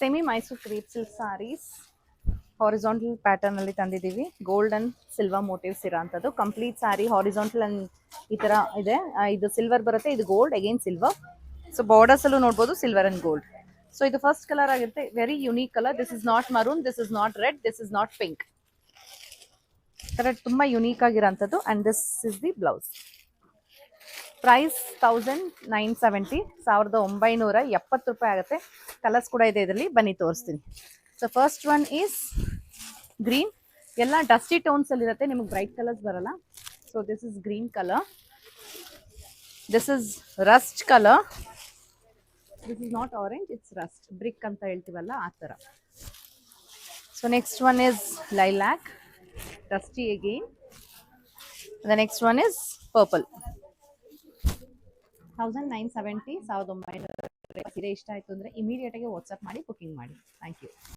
Semi Mysuru crepe silk sarees horizontal pattern ಅಲ್ಲಿ ತಂದಿದ್ದೀವಿ. Gold and silver motifs ಇರೋಂಥದ್ದು. ಕಂಪ್ಲೀಟ್ ಸಾರಿ ಹಾರಿಜಾಂಟಲ್ ಅಂಡ್ ಈ ತರ ಇದೆ. ಇದು ಸಿಲ್ವರ್ ಬರುತ್ತೆ, ಇದು gold again silver. So borders ಅಲ್ಲೂ ನೋಡ್ಬೋದು ಸಿಲ್ವರ್ ಅಂಡ್ ಗೋಲ್ಡ್. ಸೊ ಇದು ಫಸ್ಟ್ ಕಲರ್ ಆಗಿರುತ್ತೆ. Very unique colour. This is not maroon, this is not red, this is not pink. Correct, ತುಂಬಾ ಯುನೀಕ್ ಆಗಿರೋಂಥದ್ದು. And this is the blouse. Price 1970, 1970 ರೂಪಾಯಿ ಆಗುತ್ತೆ. Colours ಕೂಡ ಇದೆ ಇದರಲ್ಲಿ, ಬನ್ನಿ ತೋರಿಸ್ತೀನಿ. So first one is green. ಎಲ್ಲ ಡಸ್ಟಿ ಟೋನ್ಸ್ ಅಲ್ಲಿ ಇರುತ್ತೆ, ನಿಮಗೆ ಬ್ರೈಟ್ ಕಲರ್ಸ್ ಬರಲ್ಲ. So this is green colour. This is rust colour. This is not orange, it's rust, brick ಅಂತ ಹೇಳ್ತೀವಲ್ಲ ಆ ಥರ. So next one is lilac, dusty again. The next one is purple. 1970, 1900. ಸೀರೆ ಇಷ್ಟ ಆಯಿತು ಅಂದರೆ ಇಮಿಡಿಯೇಟಾಗಿ ವಾಟ್ಸಪ್ ಮಾಡಿ ಬುಕಿಂಗ್ ಮಾಡಿ. Thank you.